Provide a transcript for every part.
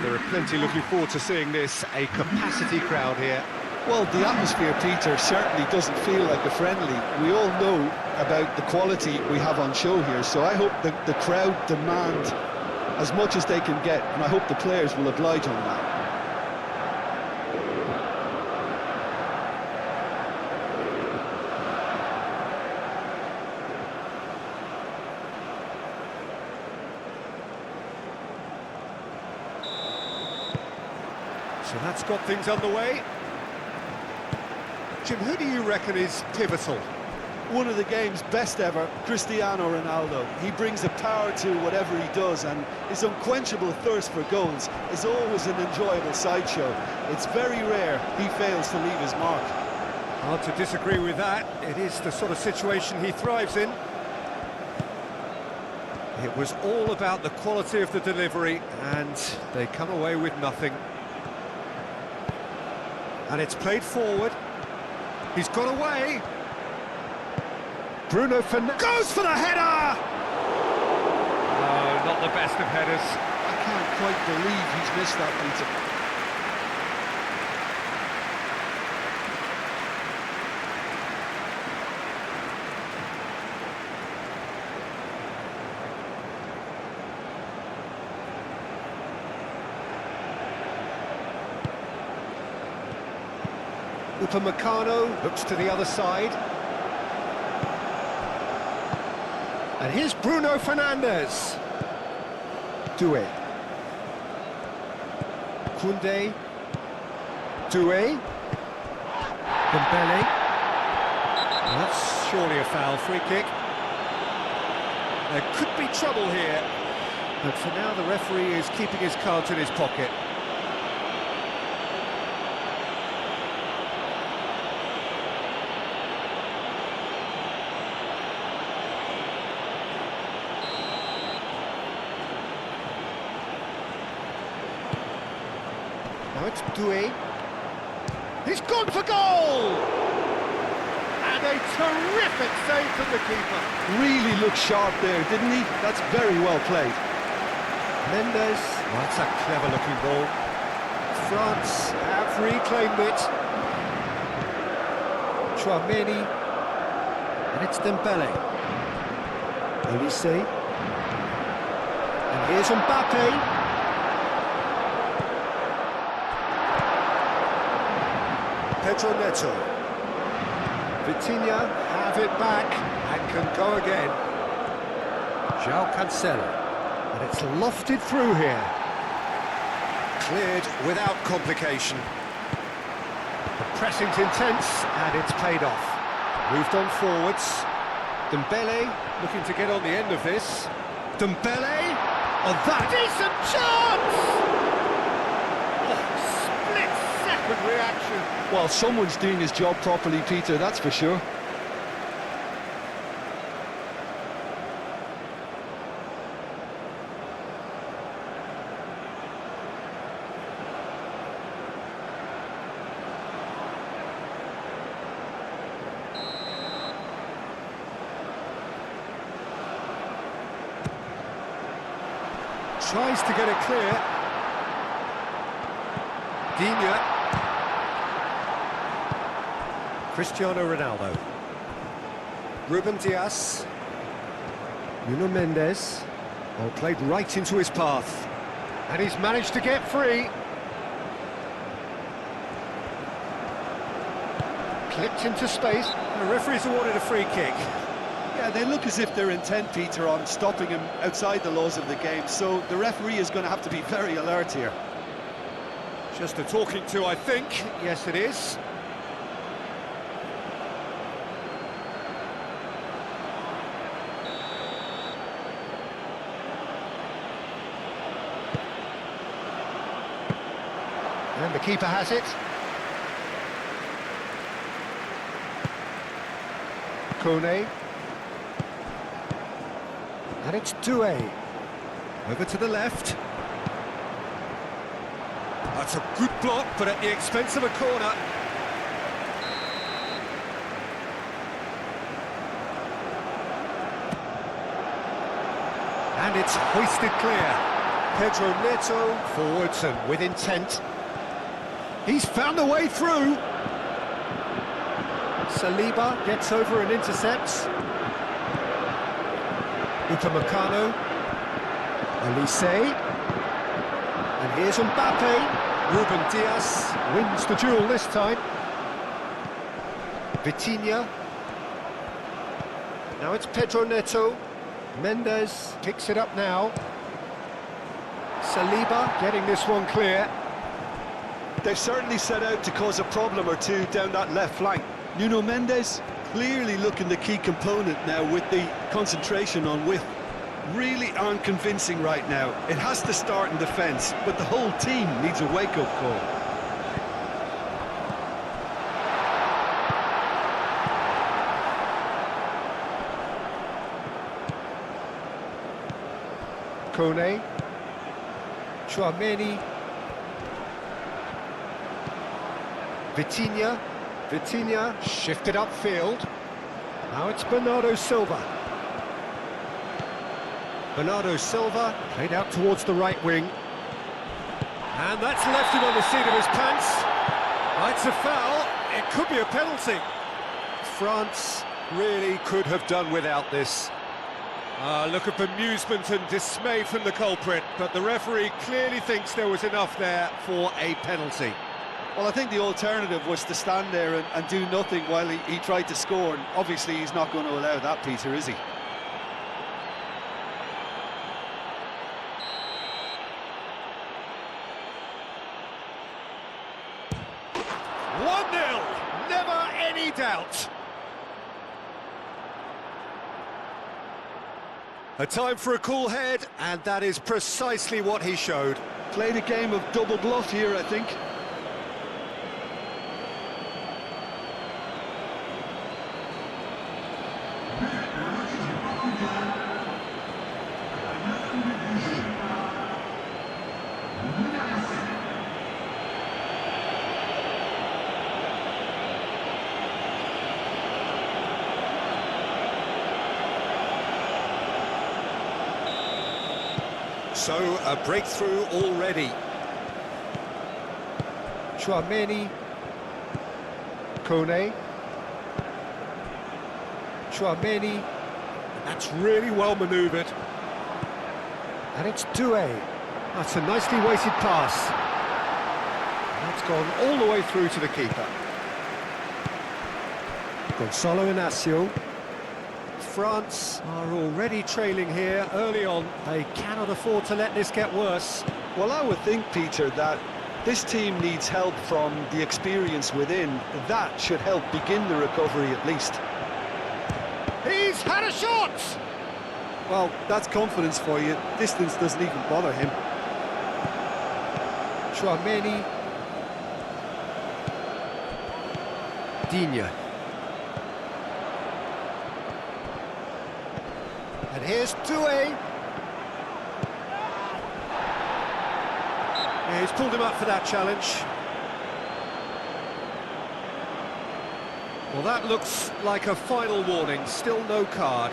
there are plenty looking forward to seeing this. A capacity crowd here. Well, the atmosphere, Peter, certainly doesn't feel like a friendly. We all know about the quality we have on show here, so I hope that the crowd demand as much as they can get, and I hope the players will oblige on that. So that's got things underway. Jim, who do you reckon is pivotal? One of the game's best ever, Cristiano Ronaldo. He brings a power to whatever he does, and his unquenchable thirst for goals is always an enjoyable sideshow. It's very rare he fails to leave his mark. Hard to disagree with that. It is the sort of situation he thrives in. It was all about the quality of the delivery, and they come away with nothing. And it's played forward. He's got away. Bruno Fernandes goes for the header! Oh, not the best of headers. I can't quite believe he's missed that, Peter. Upamecano looks to the other side. And here's Bruno Fernandes. Doué. Koundé. Doué. Dembele. That's surely a foul, free kick. There could be trouble here. But for now, the referee is keeping his cards in his pocket. Now it's Doué. He's gone for goal! And a terrific save from the keeper. Really looked sharp there, didn't he? That's very well played. Mendes. Oh, that's a clever-looking ball. France have reclaimed it. Chouameni. And it's Dembele. Olise. And here's Mbappe. Pedro Neto. Vitinha have it back and can go again. João Cancelo. And it's lofted through here. Cleared without complication. The pressing's intense and it's paid off. Moved on forwards. Dembele looking to get on the end of this. Dembele! Oh, that decent chance! Oh, split-second reaction. Well, someone's doing his job properly, Peter, that's for sure. Tries to get it clear. Digne. Cristiano Ronaldo. Ruben Dias. Nuno Mendes. Oh, played right into his path. And he's managed to get free. Clipped into space. The referee's awarded a free kick. Yeah, they look as if they're intent, Peter, on stopping him outside the laws of the game, so the referee is going to have to be very alert here. Just a talking to, I think. Yes, it is. And the keeper has it. Kone. And it's Doué. Over to the left. That's a good block, but at the expense of a corner. And it's hoisted clear. Pedro Neto, forwards and with intent. He's found the way through. Saliba gets over and intercepts. Upamecano. Elise. And here's Mbappe. Ruben Dias wins the duel this time. Vitinha. Now it's Pedro Neto. Mendes picks it up now. Saliba getting this one clear. They've certainly set out to cause a problem or two down that left flank. Nuno Mendes clearly looking the key component now with the concentration on width. Really aren't convincing right now. It has to start in defence, but the whole team needs a wake-up call. Kone. Chouameni. Vitinha shifted upfield. Now it's Bernardo Silva. Bernardo Silva played out towards the right wing. And that's left him on the seat of his pants. It's a foul. It could be a penalty. France really could have done without this. Look at bemusement and dismay from the culprit, but the referee clearly thinks there was enough there for a penalty. Well, I think the alternative was to stand there and do nothing while he tried to score, and obviously he's not going to allow that, Peter, is he? Never any doubt. A time for a cool head, and that is precisely what he showed. Played a game of double bluff here, I think. So, a breakthrough already. Chouameni. Kone. Chouameni. That's really well manoeuvred. And it's Doué. That's a nicely weighted pass. That's gone all the way through to the keeper. Gonzalo Inacio. France are already trailing here early on. They cannot afford to let this get worse. Well, I would think, Peter, that this team needs help from the experience within. That should help begin the recovery at least. He's had a shot! Well, that's confidence for you. Distance doesn't even bother him. Chouameni. Digne. And here's Doué. Yeah, he's pulled him up for that challenge. Well, that looks like a final warning. Still no card.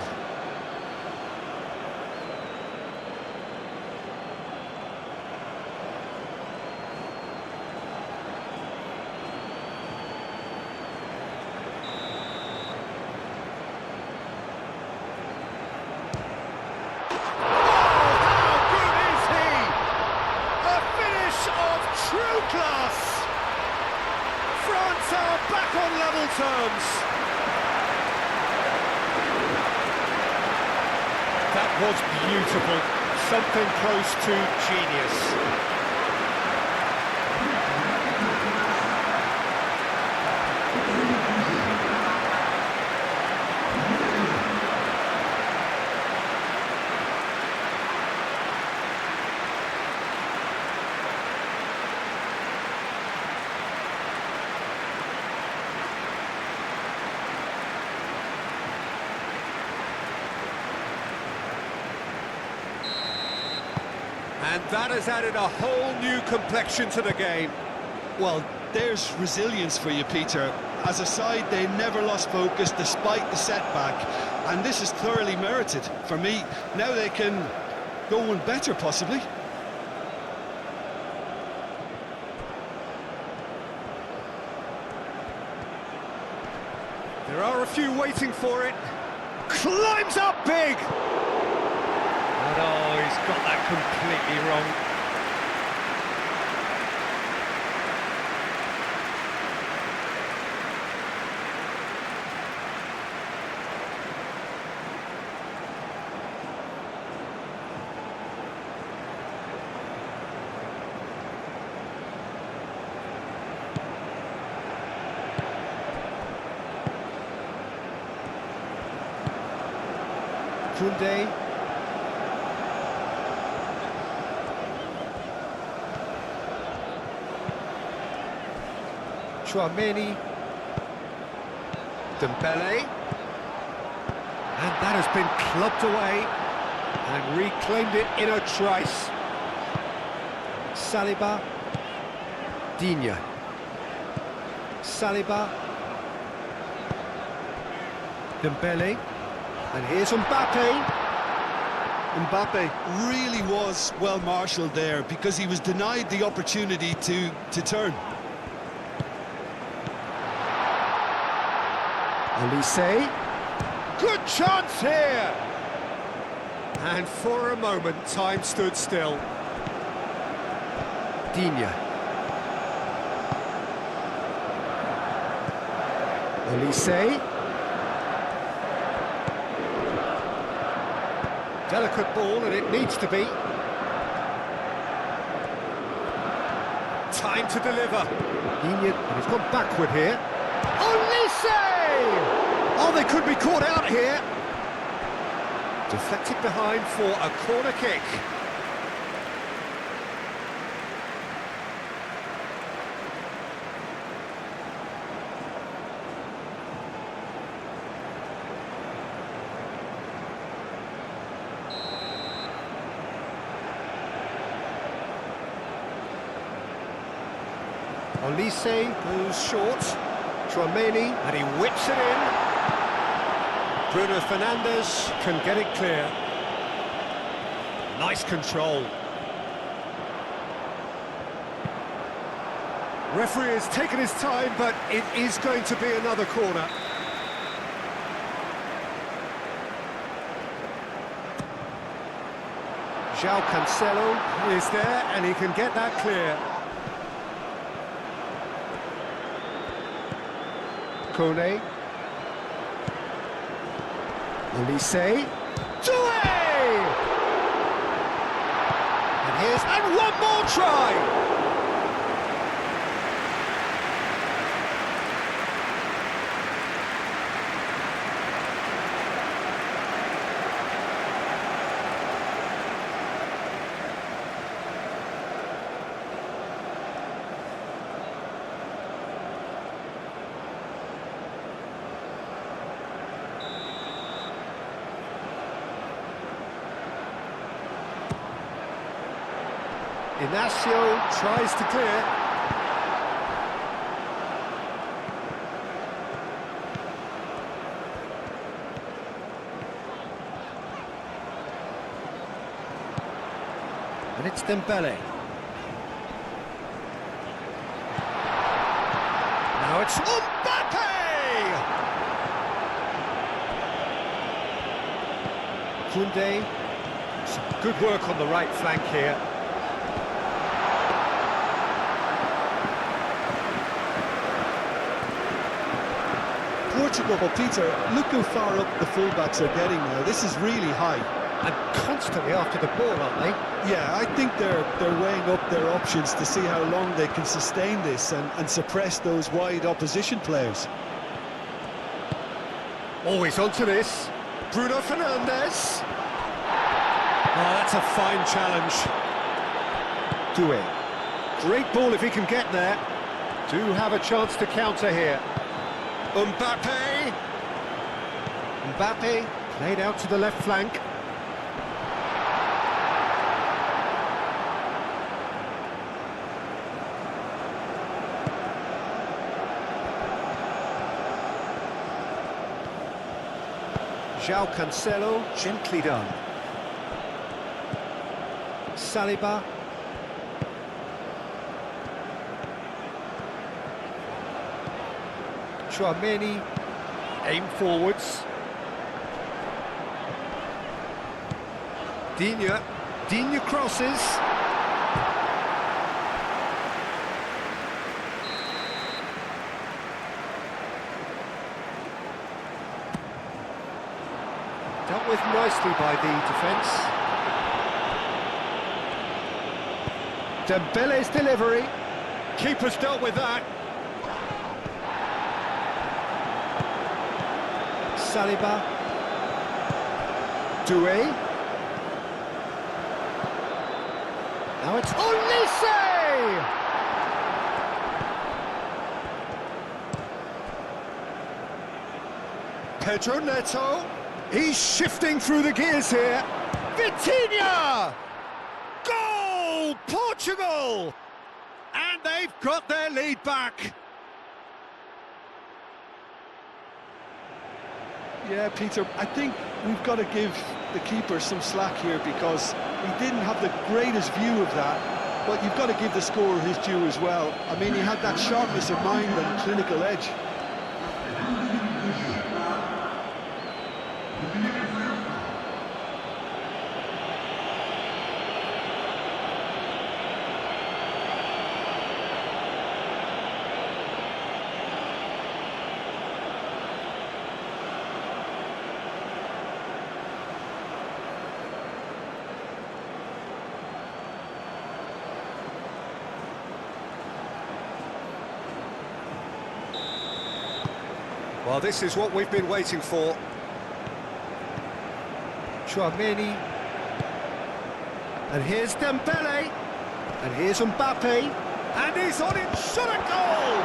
Class! France are back on level terms. That was beautiful. Something close to genius. And that has added a whole new complexion to the game. Well, there's resilience for you, Peter. As a side, they never lost focus despite the setback. And this is thoroughly merited for me. Now they can go one better, possibly. There are a few waiting for it. Climbs up big! But oh, he's got that completely wrong. Koundé. Chouameni. Dembele. And that has been clubbed away and reclaimed it in a trice. Saliba. Digne. Saliba. Dembele. And here's Mbappe. Mbappe really was well marshalled there because he was denied the opportunity to turn. Olise. Good chance here! And for a moment, time stood still. Digne. Olise. Delicate ball, and it needs to be. Time to deliver. Digne, and he's gone backward here. Olise! Oh, they could be caught out here. Deflected behind for a corner kick. Olise goes short. Chouameni, and he whips it in. Bruno Fernandes can get it clear. Nice control. Referee has taken his time, but it is going to be another corner. João Cancelo is there, and he can get that clear. Kone. Olise. Doué! And one more try! Inacio tries to clear. And it's Dembele. Now it's Mbappe! Koundé. Some good work on the right flank here. Portugal, but Peter, look how far up the fullbacks are getting now. This is really high. And constantly after the ball, aren't they? Yeah, I think they're weighing up their options to see how long they can sustain this and suppress those wide opposition players. Always onto this. Bruno Fernandes. Oh, that's a fine challenge. Doué. Great ball if he can get there. Do have a chance to counter here. Mbappe. Mbappe played out to the left flank. João Cancelo, gently done. Saliba. Chouameni, Aim forwards. Digne crosses. Dealt with nicely by the defence. Dembele's delivery. Keeper's dealt with that. Saliba. Doué. Now it's Olise! Pedro Neto. He's shifting through the gears here. Vitinha! Goal! Portugal! And they've got their lead back. Yeah, Peter, I think we've got to give the keeper some slack here because he didn't have the greatest view of that, but you've got to give the scorer his due as well. I mean, he had that sharpness of mind and clinical edge. Well, this is what we've been waiting for. Chouameni. And here's Dembele. And here's Mbappe. And he's on it, shot a goal!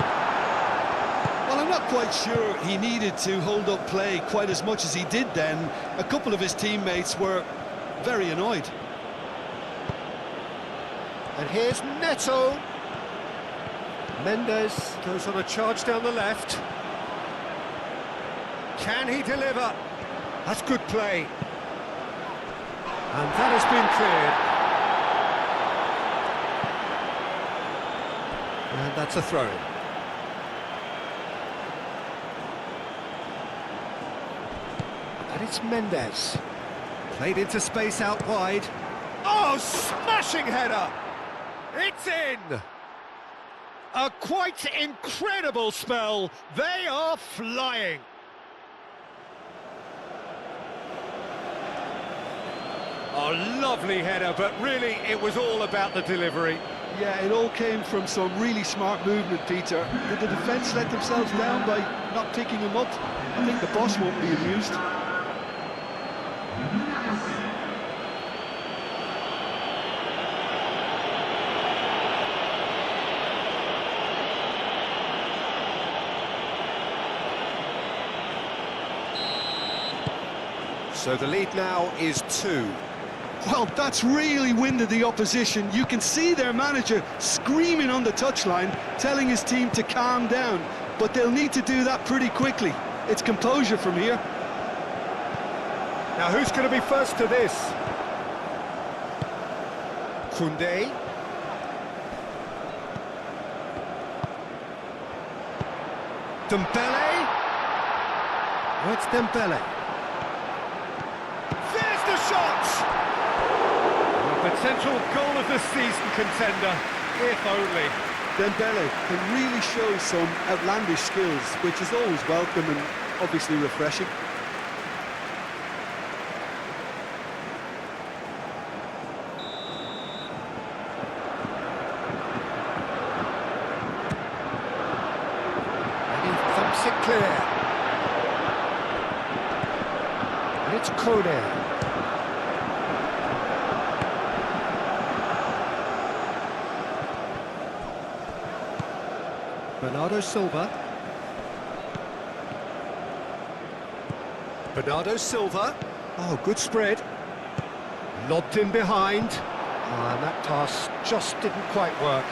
Well, I'm not quite sure he needed to hold up play quite as much as he did then. A couple of his teammates were very annoyed. And here's Neto. Mendes goes on a charge down the left. Can he deliver? That's good play. And that has been cleared. And that's a throw-in. And it's Mendes. Played into space out wide. Oh, smashing header! It's in! A quite incredible spell. They are flying. Oh, lovely header, but really it was all about the delivery. Yeah, it all came from some really smart movement, Peter. Did the defence let themselves down by not picking him up? I think the boss won't be amused. So the lead now is 2. Well, that's really winded the opposition. You can see their manager screaming on the touchline, telling his team to calm down. But they'll need to do that pretty quickly. It's composure from here. Now who's going to be first to this? Koundé. Dembele. Oh, it's Dembele. There's the shot! Potential goal of the season contender, if only. Dembele can really show some outlandish skills, which is always welcome and obviously refreshing. And he thumps it clear. And it's Koundé. Bernardo Silva. Bernardo Silva. Oh, good spread. Lobbed in behind. Oh, and that pass just didn't quite work.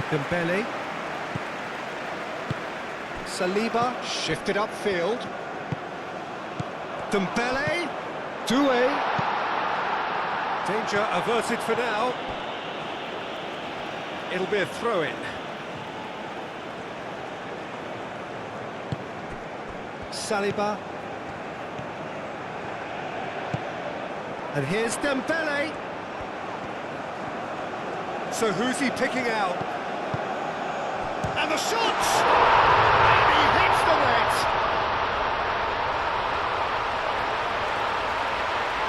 Dembele. Saliba shifted upfield. Dembele. Doué. Danger averted for now. It'll be a throw-in. Saliba. And here's Dembele. So who's he picking out? And the shot! And he hits the net!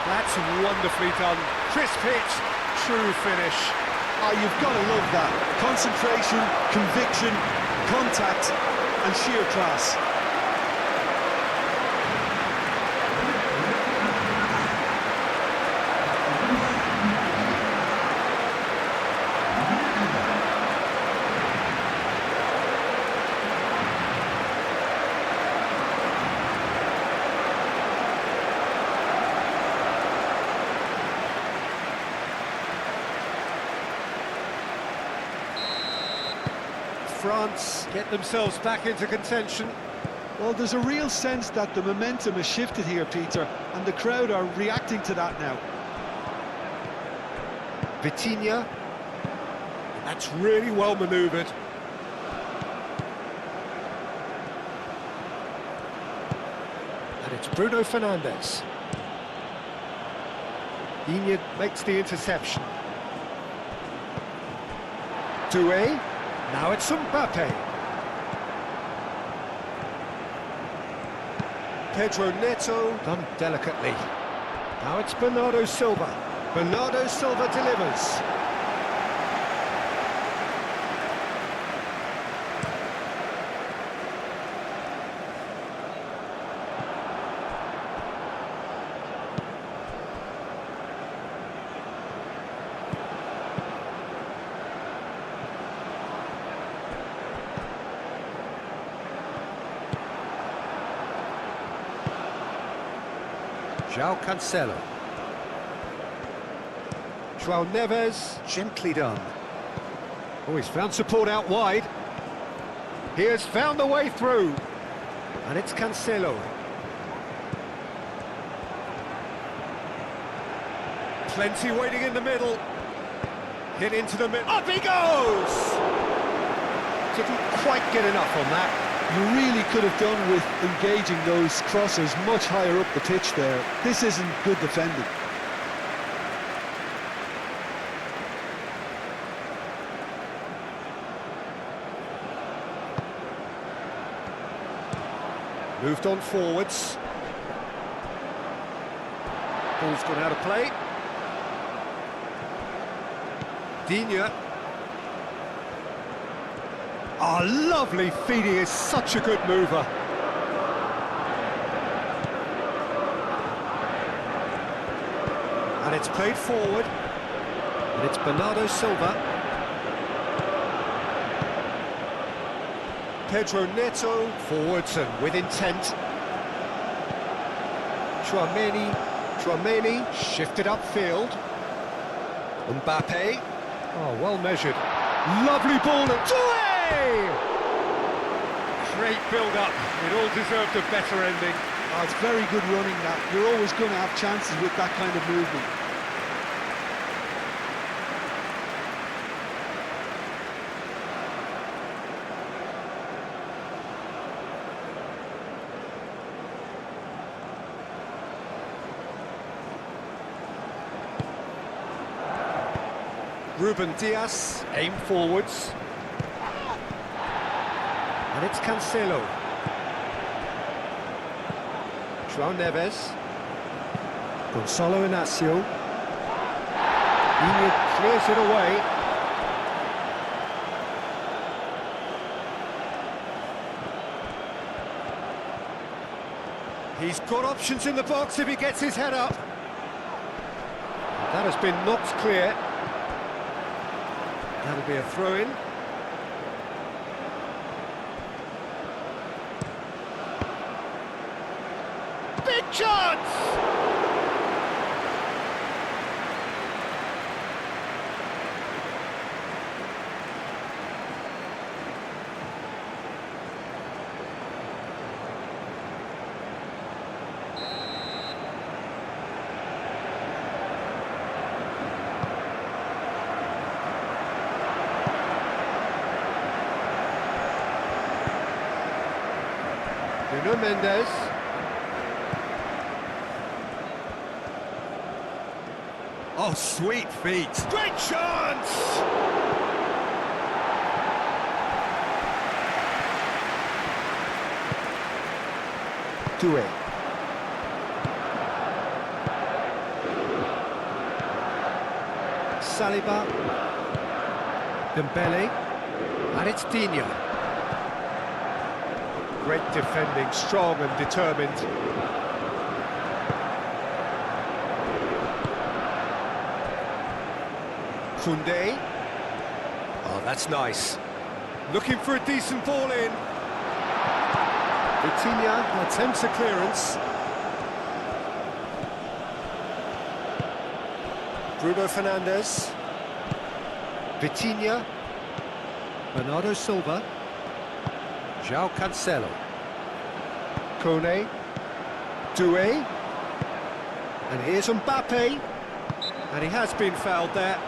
That's wonderfully done. Crisp hit, true finish. Oh, you've got to love that. Concentration, conviction, contact, and sheer class. France get themselves back into contention. Well, there's a real sense that the momentum has shifted here, Peter, and the crowd are reacting to that now. Vitinha. That's really well manoeuvred. And it's Bruno Fernandes. Digne makes the interception. Doué. Now it's Mbappe. Pedro Neto, done delicately. Now it's Bernardo Silva. Bernardo Silva delivers. João Cancelo. João Neves, gently done. Oh, he's found support out wide. He has found the way through. And it's Cancelo. Plenty waiting in the middle. Hit into the middle. Up he goes! Didn't quite get enough on that. You really could have done with engaging those crosses much higher up the pitch there. This isn't good defending. Moved on forwards. Ball's gone out of play. Digne. Oh, lovely feed, he is such a good mover. And it's played forward. And it's Bernardo Silva. Pedro Neto, forwards and with intent. Tchouaméni, shifted upfield. Mbappe. Oh, well measured. Lovely ball at Great build-up. It all deserved a better ending. Oh, it's very good running that. You're always going to have chances with that kind of movement. Ruben Dias, aim forwards. And it's Cancelo. João Neves. Gonçalo Inácio. Digne clears it away. He's got options in the box if he gets his head up. That has been knocked clear. That'll be a throw-in. Big chance! Nuno Mendes. Oh, sweet feet. Great chance! Doué. Saliba. Dembele. And it's Dina. Great defending, strong and determined. Koundé. Oh, that's nice. Looking for a decent ball in. Vitinha attempts a clearance. Bruno Fernandes. Vitinha. Bernardo Silva. João Cancelo. Kone. Doué. And here's Mbappe. And he has been fouled there.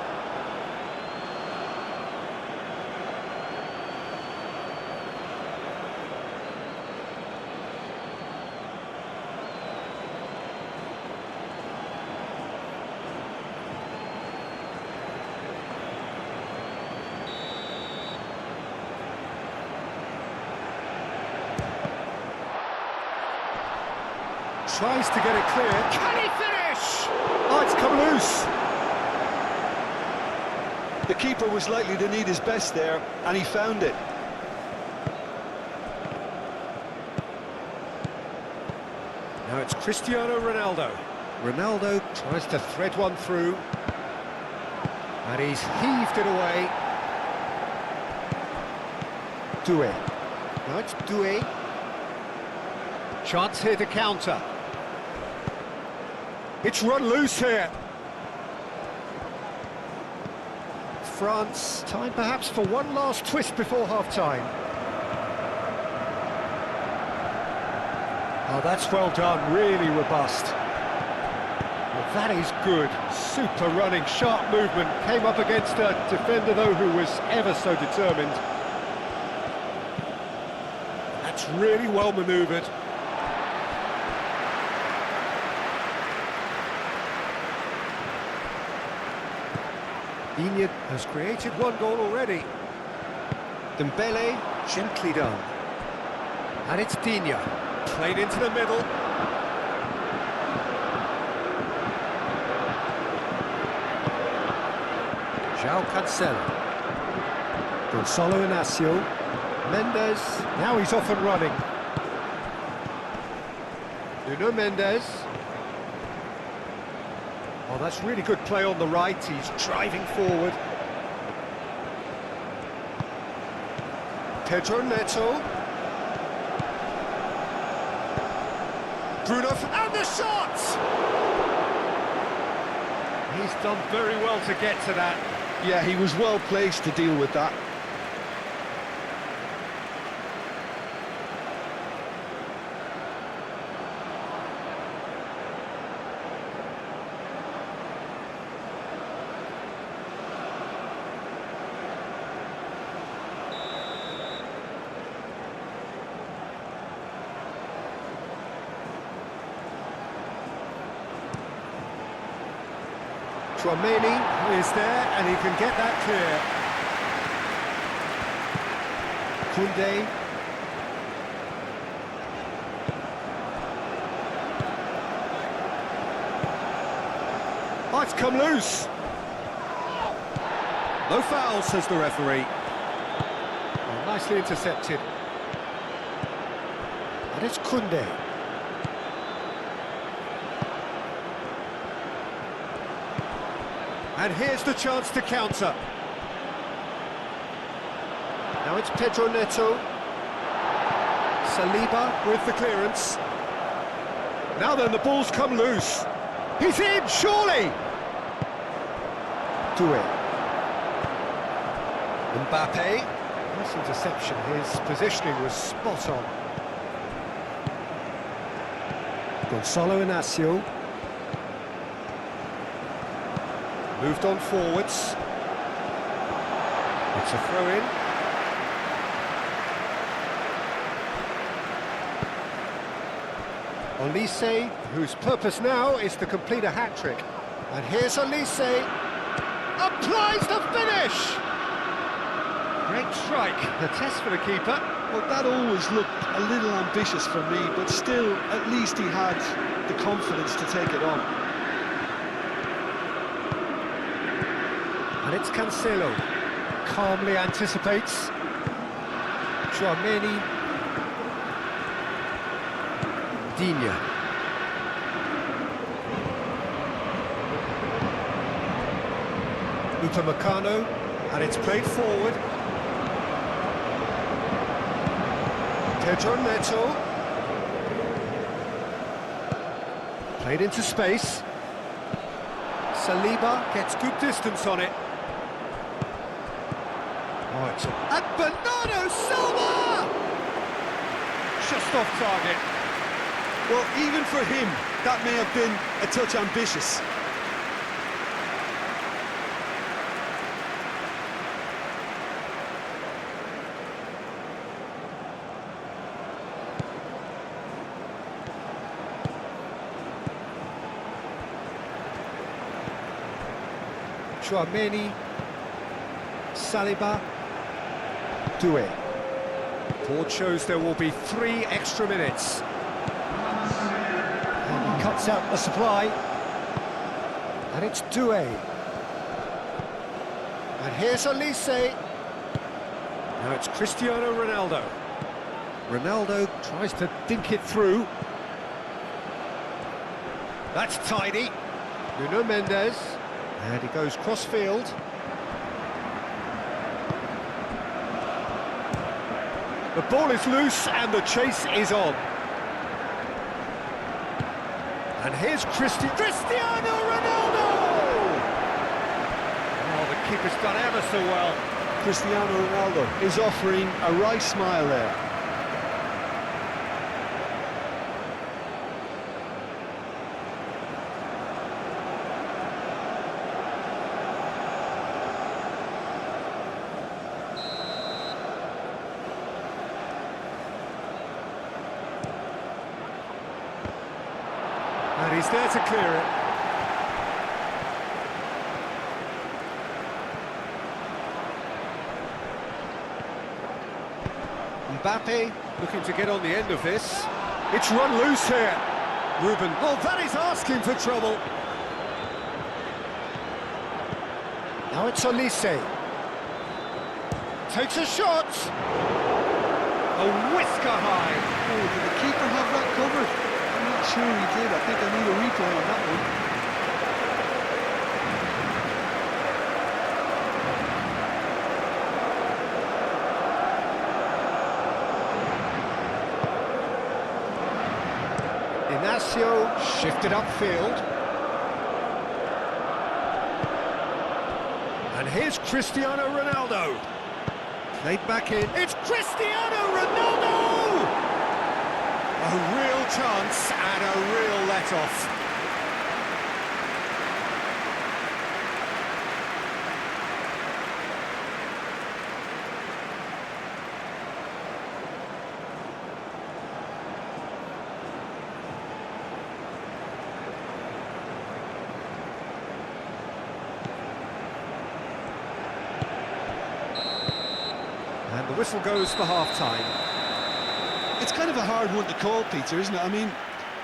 Tries to get it clear. Can he finish? Oh, it's come loose. The keeper was likely to need his best there, and he found it. Now it's Cristiano Ronaldo. Ronaldo tries to thread one through. And he's heaved it away. Doué. Now it's Doué. Chance here to counter. It's run loose here. France, time perhaps for one last twist before half-time. Oh, that's well done, really robust. Well, that is good. Super running, sharp movement. Came up against a defender, though, who was ever so determined. That's really well manoeuvred. Inyad has created one goal already. Dembele, gently done. And it's Dina. Played into the middle. João Cancelo. Gonçalo Inácio. Mendes. Now he's off and running. Nuno Mendes. Oh, that's really good play on the right. He's driving forward. Pedro Neto. Bruno, and the shot! He's done very well to get to that. Yeah, he was well placed to deal with that. Chouameni is there, and he can get that clear. Koundé. Oh, it's come loose. No foul, says the referee. Oh, nicely intercepted. And it's Koundé. And here's the chance to counter. Now it's Pedro Neto. Saliba with the clearance. Now then, the ball's come loose. He's in, surely! Doué. Mbappe. Nice interception. His positioning was spot on. Gonçalo Inácio. Moved on forwards. It's a throw-in. Olise, whose purpose now is to complete a hat-trick. And here's Olise. Applies the finish! Great strike. The test for the keeper. Well, that always looked a little ambitious for me, but still, at least he had the confidence to take it on. And it's Cancelo. Calmly anticipates. Chouameni. Digne. Upamecano, and it's played forward. Pedro Neto. Played into space. Saliba gets good distance on it. Oh, it's and Bernardo Silva! Just off target. Well, even for him, that may have been a touch ambitious. Chouameni, Saliba, Doué. Board shows there will be 3 extra minutes. And he cuts out the supply. And it's Doué. And here's Olise. Now it's Cristiano Ronaldo. Ronaldo tries to dink it through. That's tidy. Nuno Mendes. And he goes cross-field. The ball is loose and the chase is on. And here's Cristiano Ronaldo! Oh, the keeper's done ever so well. Cristiano Ronaldo is offering a wry smile there. And he's there to clear it. Mbappe looking to get on the end of this. It's run loose here. Ruben, oh, that is asking for trouble. Now it's Olise. Takes a shot. A whisker high. Oh, did the keeper have that covered? I'm not sure he did. I think I need a replay on that one. Inacio shifted upfield. And here's Cristiano Ronaldo. Played back in. It's Cristiano Ronaldo! A real chance and a real let-off. And the whistle goes for half-time. It's kind of a hard one to call, Peter, isn't it? I mean,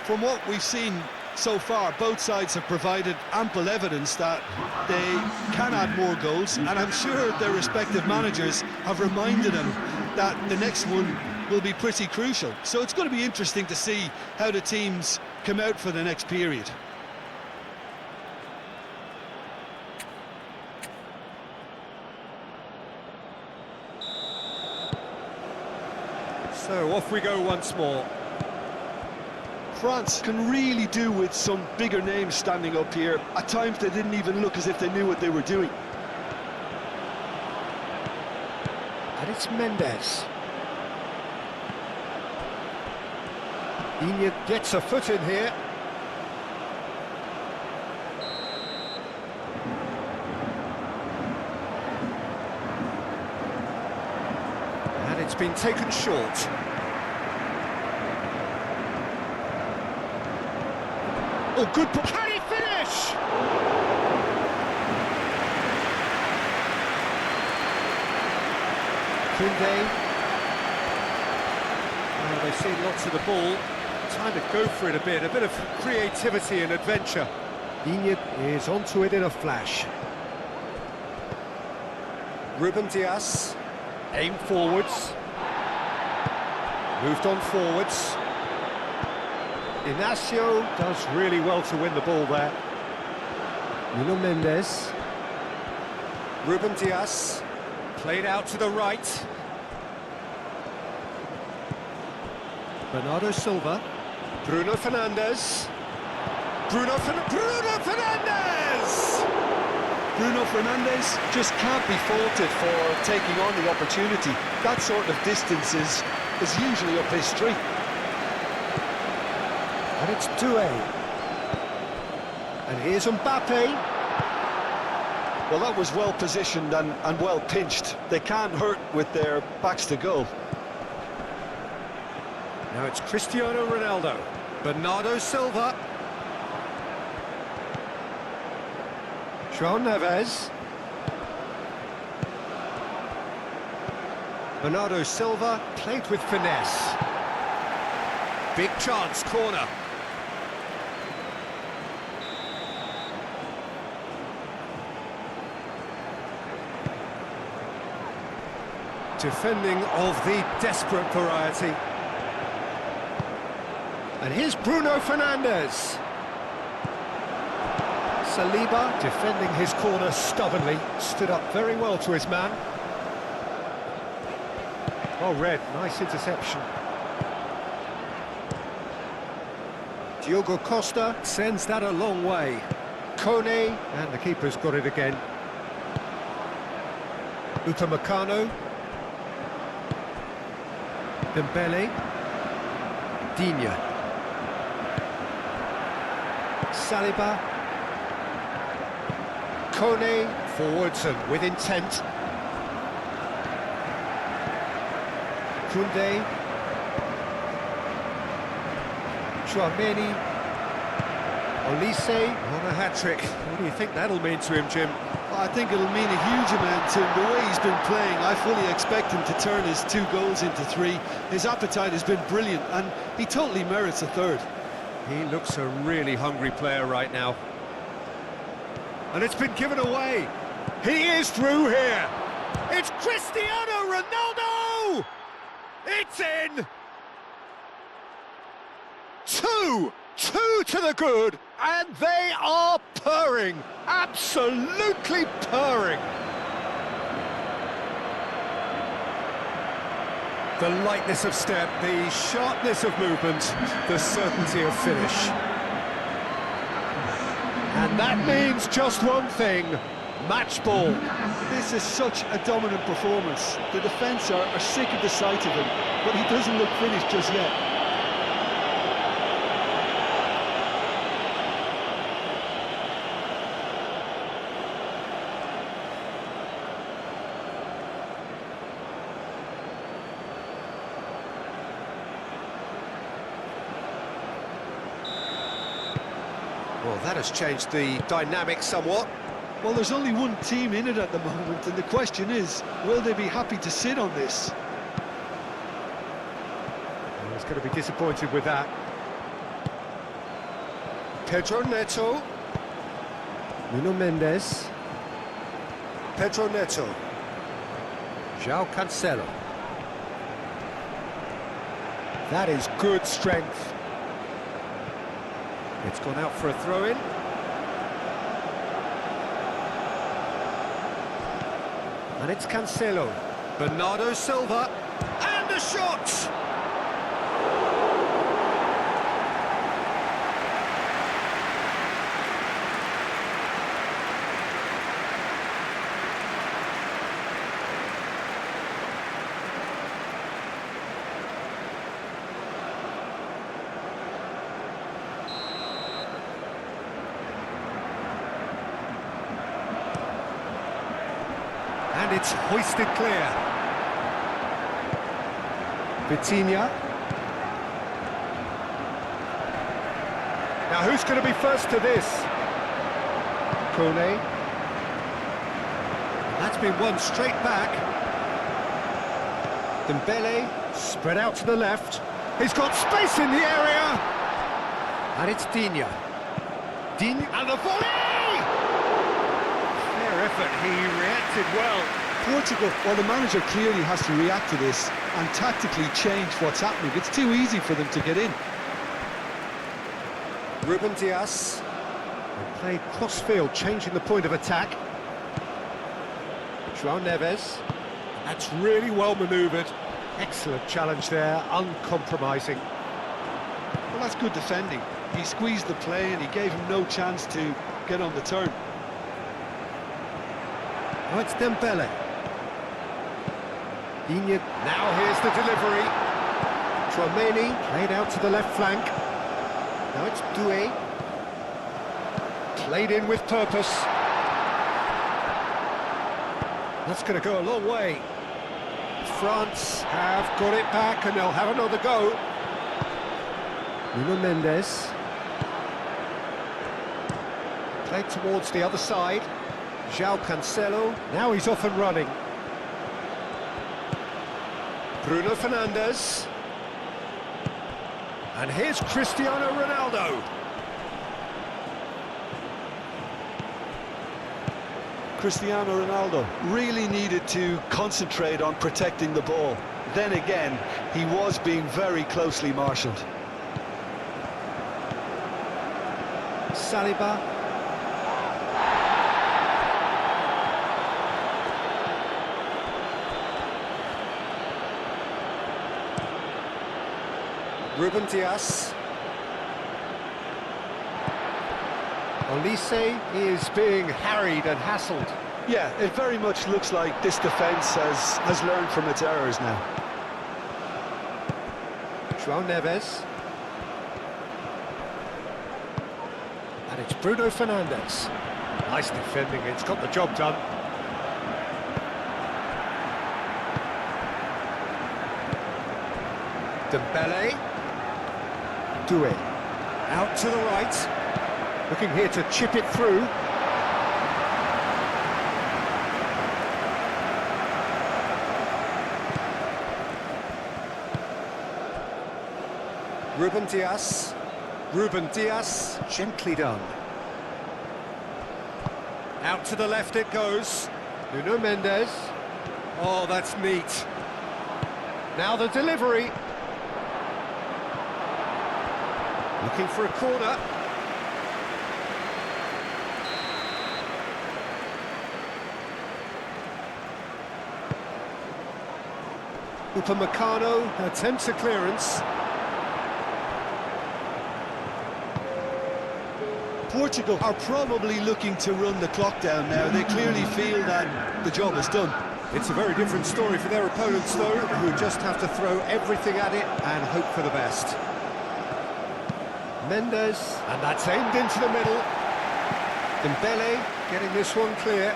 from what we've seen so far, both sides have provided ample evidence that they can add more goals, and I'm sure their respective managers have reminded them that the next one will be pretty crucial. So it's going to be interesting to see how the teams come out for the next period. So off we go once more. France can really do with some bigger names standing up here. At times they didn't even look as if they knew what they were doing. And it's Mendes. Digne gets a foot in here. And it's been taken short. Oh, good... Can he finish? Koundé. Well, they've seen lots of the ball. Time to go for it a bit of creativity and adventure. Digne is onto it in a flash. Ruben Dias. Aim forwards. Moved on forwards. Inacio Does really well to win the ball there. Nuno Mendes. Ruben Dias. Played out to the right. Bernardo Silva. Bruno Fernandes. Bruno Fernandes! Bruno Fernandes just can't be faulted for taking on the opportunity. That sort of distance is usually up his street. And it's Doué. And here's Mbappe. Well, that was well positioned and well pinched. They can't hurt with their backs to goal. Now it's Cristiano Ronaldo. Bernardo Silva. João Neves. Bernardo Silva played with finesse. Big chance, corner. Defending of the desperate variety. And here's Bruno Fernandes. Saliba defending his corner stubbornly. Stood up very well to his man. Well read, nice interception. Diogo Costa sends that a long way. Kone, and the keeper's got it again. Upamecano. Dembele. Digne. Saliba. Kone, forwards and with intent. Koundé. Chouameni. Olise on a hat-trick. What do you think that'll mean to him, Jim? I think it'll mean a huge amount to him. The way he's been playing, I fully expect him to turn his 2 goals into 3. His appetite has been brilliant, and he totally merits a third. He looks a really hungry player right now. And it's been given away. He is through here. It's Cristiano Ronaldo! It's in! 2 to the good, and they are purring, absolutely purring. The lightness of step, the sharpness of movement, the certainty of finish. And that means just one thing, match ball. This is such a dominant performance. The defence are sick of the sight of him, but he doesn't look finished just yet. Well, that has changed the dynamic somewhat. Well, there's only one team in it at the moment, and the question is, will they be happy to sit on this? Well, he's going to be disappointed with that. Pedro Neto. Nuno Mendes. Pedro Neto. João Cancelo. That is good strength. It's gone out for a throw-in. And it's Cancelo. Bernardo Silva. And a shot! And it's hoisted clear. Vitinha. Now who's going to be first to this? Kone. That's been won straight back. Dembele, spread out to the left. He's got space in the area! And it's Digne. Digne, and the volley! Fair effort, he reacted well. Portugal, well, the manager clearly has to react to this and tactically change what's happening. It's too easy for them to get in. Ruben Dias. And played cross-field, changing the point of attack. João Neves. That's really well manoeuvred. Excellent challenge there, uncompromising. Well, that's good defending. He squeezed the play and he gave him no chance to get on the turn. Oh, it's Dembele. Digne. Now here's the delivery. Tchouaméni played out to the left flank. Now it's Doué. Played in with purpose. That's going to go a long way. France have got it back and they'll have another go. Nuno Mendes. Played towards the other side. João Cancelo. Now he's off and running. Bruno Fernandes. And here's Cristiano Ronaldo. Cristiano Ronaldo really needed to concentrate on protecting the ball. Then again, he was being very closely marshalled. Saliba. Ruben Dias. Olise is being harried and hassled. Yeah, it very much looks like this defence has learned from its errors now. João Neves. And it's Bruno Fernandes. Nice defending, it's got the job done. Dembele. Doué. Out to the right. Looking here to chip it through. Ruben Dias. Ruben Dias, gently done. Out to the left it goes. Nuno Mendes. Oh, that's neat. Now the delivery. Looking for a corner. Upamecano attempts a clearance. Portugal are probably looking to run the clock down now. They clearly feel that the job is done. It's a very different story for their opponents, though, who just have to throw everything at it and hope for the best. Mendes, and that's aimed into the middle. Dembele getting this one clear.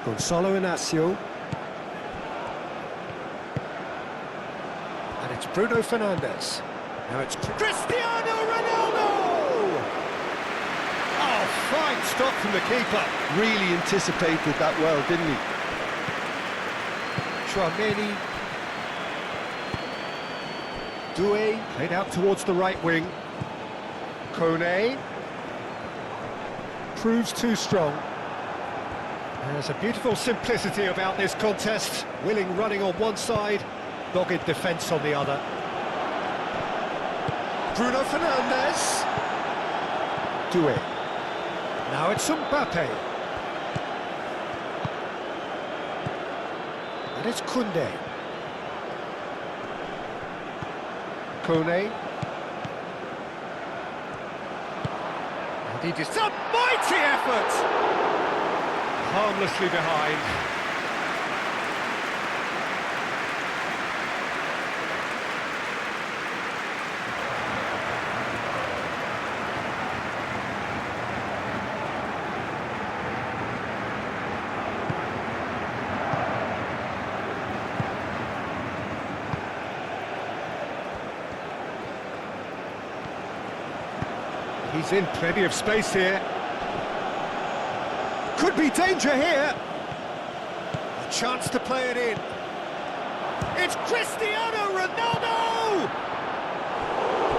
Gonçalo Inácio. And it's Bruno Fernandes. Now it's Cristiano Ronaldo! Oh, fine stop from the keeper. Really anticipated that well, didn't he? Tchouaméni. Doué played out towards the right wing. Kone proves too strong. There's a beautiful simplicity about this contest. Willing running on one side, dogged defence on the other. Bruno Fernandes. Doué. Now it's Mbappe. And it's Koundé. Kone. And he just a mighty effort! Harmlessly behind. He's in plenty of space here. Could be danger here. A chance to play it in. It's Cristiano Ronaldo!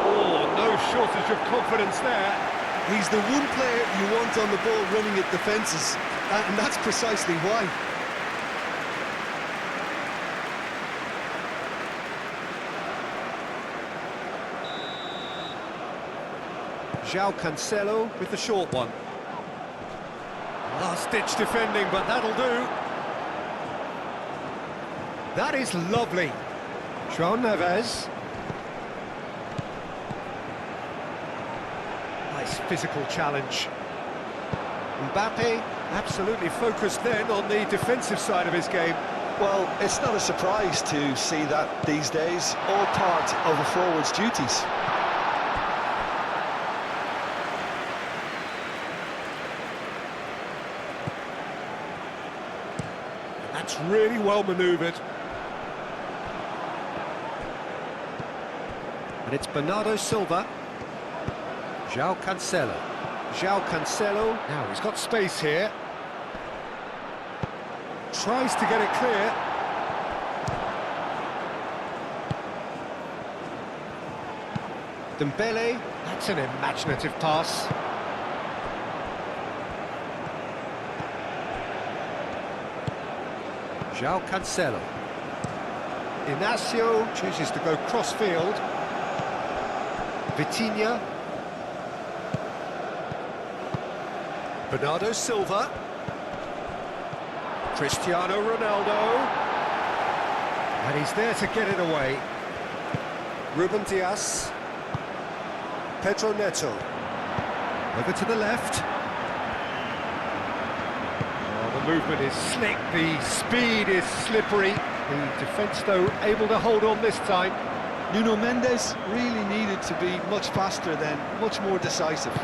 Oh, no shortage of confidence there. He's the one player you want on the ball running at defences, and that's precisely why. João Cancelo with the short one. Last-ditch defending, but that'll do. That is lovely. João Neves. Nice physical challenge. Mbappe absolutely focused then on the defensive side of his game. Well, it's not a surprise to see that these days, all part of a forward's duties. That's really well manoeuvred. And it's Bernardo Silva. João Cancelo. João Cancelo. Now he's got space here. Tries to get it clear. Dembele. That's an imaginative pass. João Cancelo. Inacio chooses to go cross-field. Vitinha. Bernardo Silva. Cristiano Ronaldo. And he's there to get it away. Ruben Dias. Pedro Neto. Over to the left. The movement is slick, the speed is slippery. The defence, though, able to hold on this time. Nuno Mendes really needed to be much faster then, much more decisive.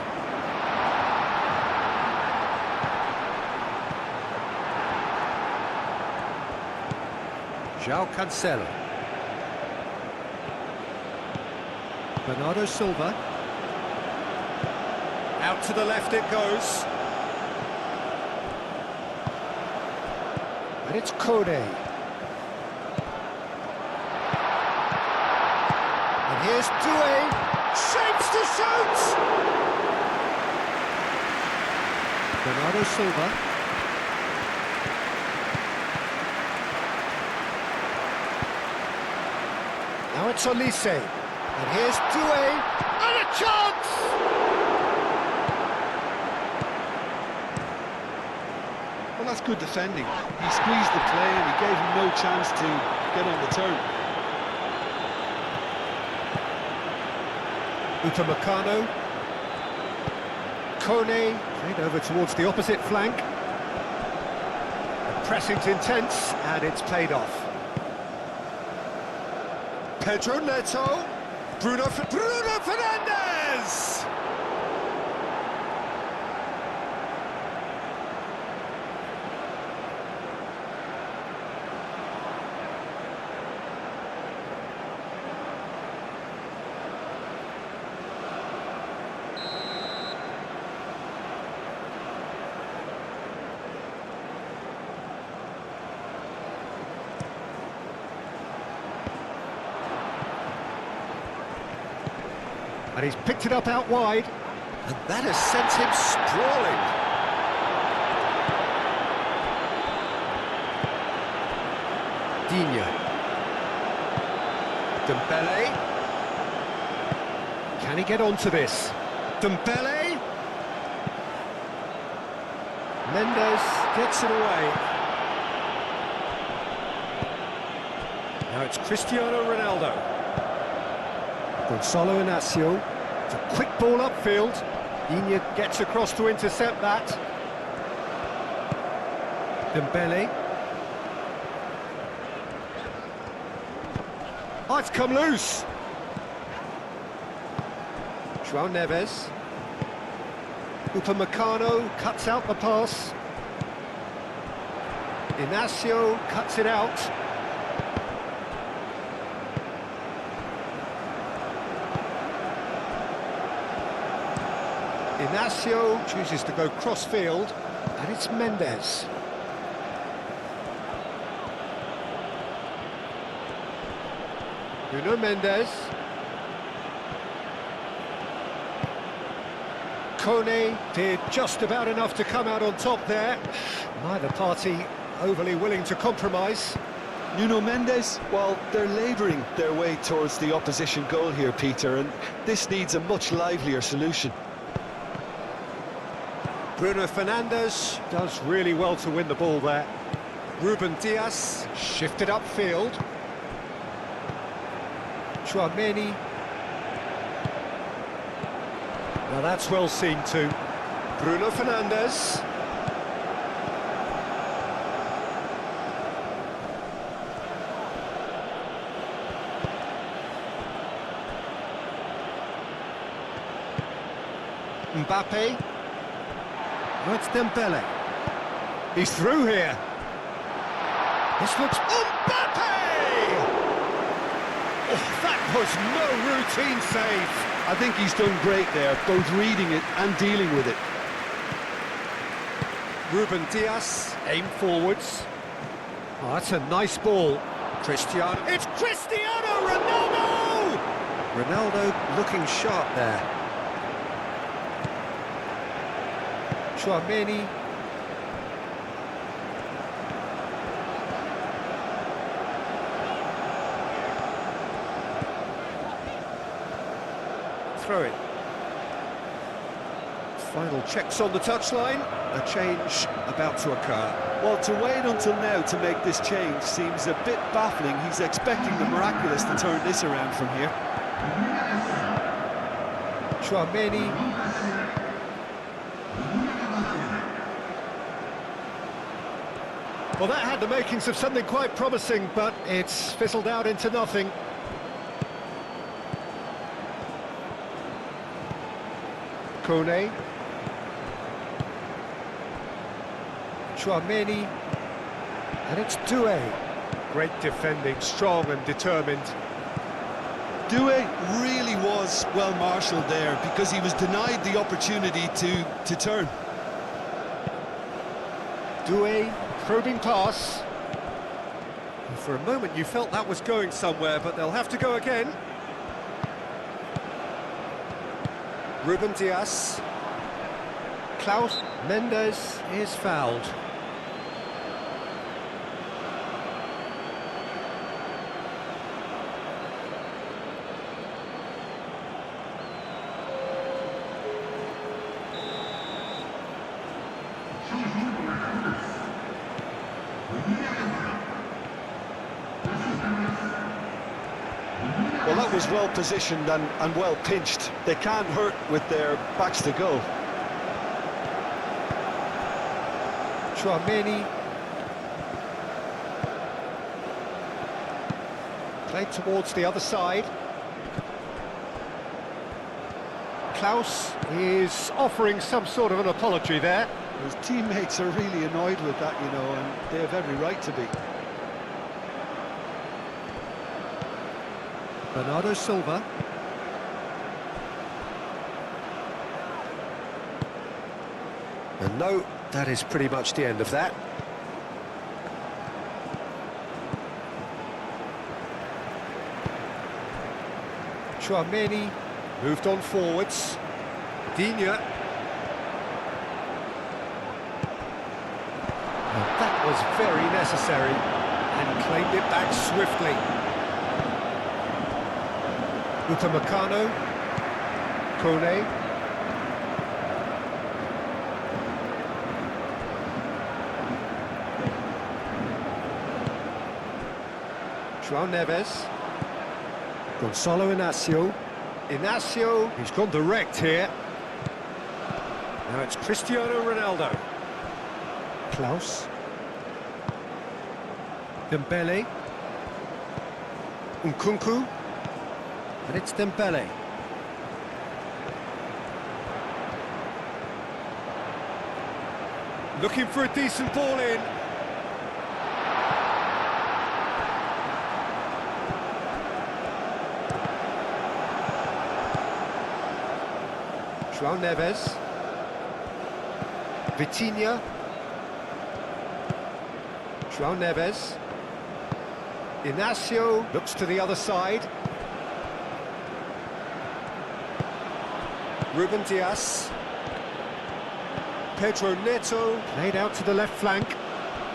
João Cancelo. Bernardo Silva. Out to the left it goes. And it's Kone. And here's Doué. Shapes to shoot! Bernardo Silva. Now it's Olise. And here's Doué. And a chance! Well, that's good defending. He squeezed the play and he gave him no chance to get on the turn. Upamecano. Kone played over towards the opposite flank. The pressing's intense and it's paid off. Pedro Neto. Bruno Fernandes! And he's picked it up out wide. And that has sent him sprawling. Digne. Dembele. Can he get onto this? Dembele. Mendes gets it away. Now it's Cristiano Ronaldo. Gonzalo Inacio. It's a quick ball upfield. Digne gets across to intercept that. Dembele. Oh, it's come loose. João Neves. Upamecano cuts out the pass. Inacio cuts it out. Inacio chooses to go cross-field, and it's Mendes. Nuno Mendes. Kone did just about enough to come out on top there. Neither party overly willing to compromise. Nuno Mendes, well, they're labouring their way towards the opposition goal here, Peter, and this needs a much livelier solution. Bruno Fernandes does really well to win the ball there. Ruben Dias shifted upfield. Chouameni. Now that's well seen too. Bruno Fernandes. Mbappe. Oh, it's Dembele. He's through here. This looks... Mbappe! Oh, that was no routine save. I think he's done great there, both reading it and dealing with it. Ruben Dias, aim forwards. Oh, that's a nice ball. Cristiano. It's Cristiano Ronaldo! Ronaldo looking sharp there. Chouameni. Throw it. Final checks on the touchline. A change about to occur. Well, to wait until now to make this change seems a bit baffling. He's expecting the miraculous to turn this around from here. Chouameni. Well, that had the makings of something quite promising, but it's fizzled out into nothing. Kone. Chouameni. And it's Doué. Great defending, strong and determined. Doué really was well marshalled there because he was denied the opportunity to turn. Doué, probing pass. For a moment you felt that was going somewhere, but they'll have to go again. Ruben Dias. Klaus Mendes is fouled. Well, that was well positioned and well pinched. They can't hurt with their backs to goal. Chouameni. Played towards the other side. Klaus is offering some sort of an apology there. His teammates are really annoyed with that, you know, and they have every right to be. Bernardo Silva. And no, that is pretty much the end of that. Chouameni moved on forwards. Digne. That was very necessary and claimed it back swiftly. Upamecano. Kone. João Neves. Gonçalo Inacio. Inacio, he's gone direct here. Now it's Cristiano Ronaldo. Klaus. Dembele. Nkunku. And it's Dembele. Looking for a decent ball in. João Neves. Vitinha. João Neves. Inacio looks to the other side. Ruben Dias. Pedro Neto. Played out to the left flank.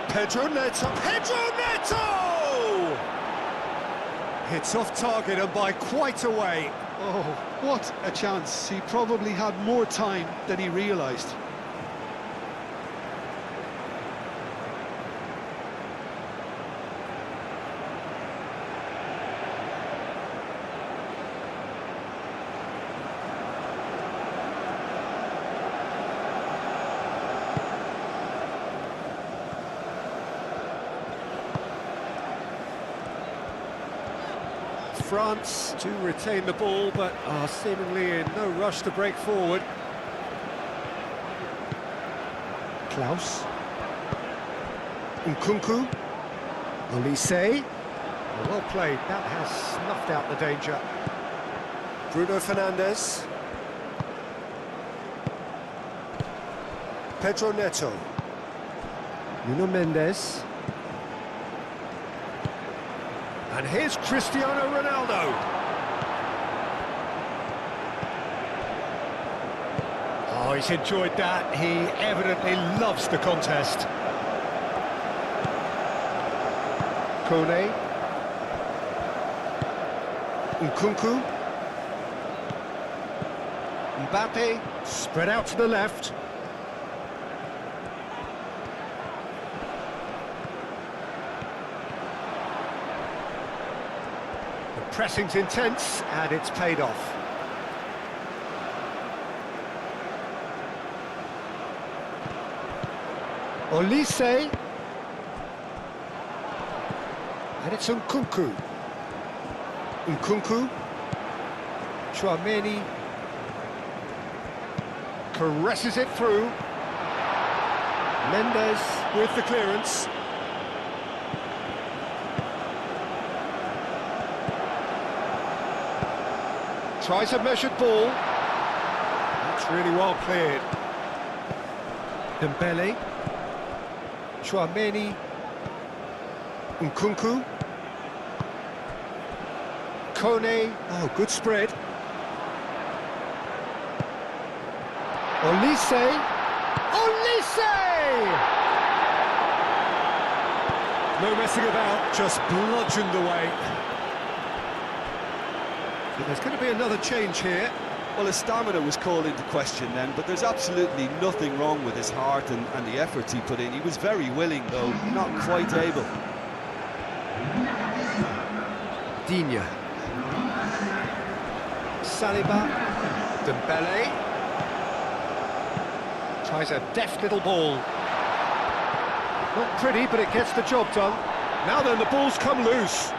Pedro Neto. Pedro Neto! It's off target and by quite a way. Oh, what a chance. He probably had more time than he realised. France to retain the ball, but are seemingly in no rush to break forward. Klaus. Nkunku. Olise. Well played, that has snuffed out the danger. Bruno Fernandes. Pedro Neto. Nuno Mendes. And here's Cristiano Ronaldo. Oh, he's enjoyed that. He evidently loves the contest. Kone. Nkunku. Mbappe. Spread out to the left. Pressing's intense, and it's paid off. Olise. And it's Nkunku. Nkunku. Tchouaméni. Caresses it through. Mendes with the clearance. Tries a measured ball. That's really well cleared. Dembele. Tchouaméni. Nkunku. Kone. Oh, good spread. Olise. Olise! No messing about, just bludgeoned away. There's going to be another change here. Well, his stamina was called into question then, but there's absolutely nothing wrong with his heart and the efforts he put in. He was very willing, though not quite able. Digne. Saliba. Dembele. Tries a deft little ball. Not pretty, but it gets the job done. Now then, the ball's come loose.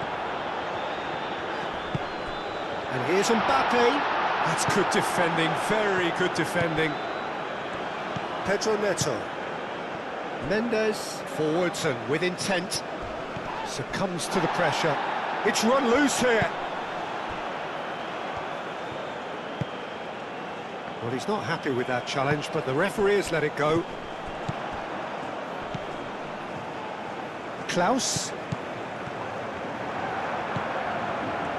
And here's Mbappe. That's good defending, very good defending. Pedro Neto. Mendes, forwards and with intent. Succumbs to the pressure. It's run loose here. Well, he's not happy with that challenge, but the referee has let it go. Klaus.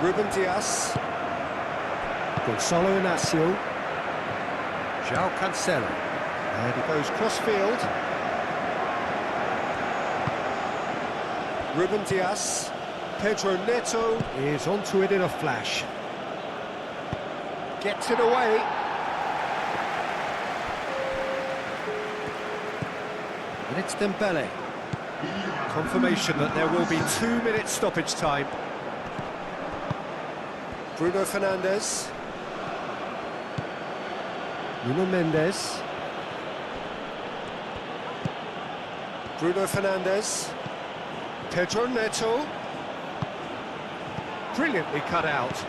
Ruben Dias. Gonzalo Inacio. João Cancelo. And he goes cross-field. Ruben Dias. Pedro Neto is onto it in a flash. Gets it away. And it's Dembele. Confirmation that there will be 2 minutes stoppage time. Bruno Fernandes. Nuno Mendes. Bruno Fernandes. Pedro Neto. Brilliantly cut out.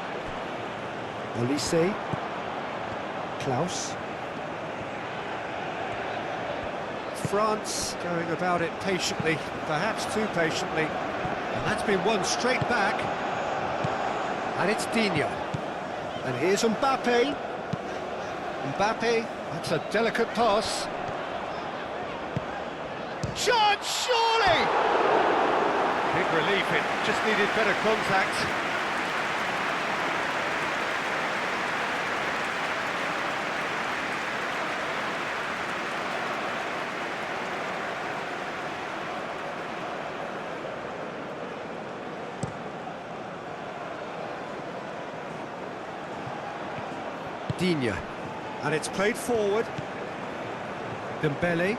Olise. Klaus. France going about it patiently, perhaps too patiently. And that's been won straight back. And it's Digne. And here's Mbappe. Mbappe, that's a delicate pass. Chance, surely! Big relief, it just needed better contact. Digne. And it's played forward. Dembele.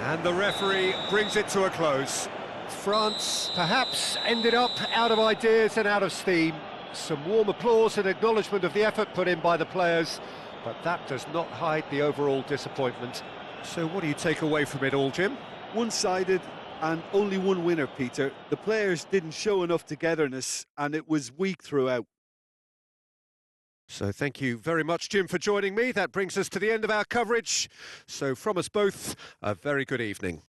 And the referee brings it to a close. France perhaps ended up out of ideas and out of steam. Some warm applause and acknowledgement of the effort put in by the players, but that does not hide the overall disappointment. So what do you take away from it all, Jim? One-sided and only one winner, Peter. The players didn't show enough togetherness and it was weak throughout. So thank you very much, Jim, for joining me. That brings us to the end of our coverage. So from us both, a very good evening.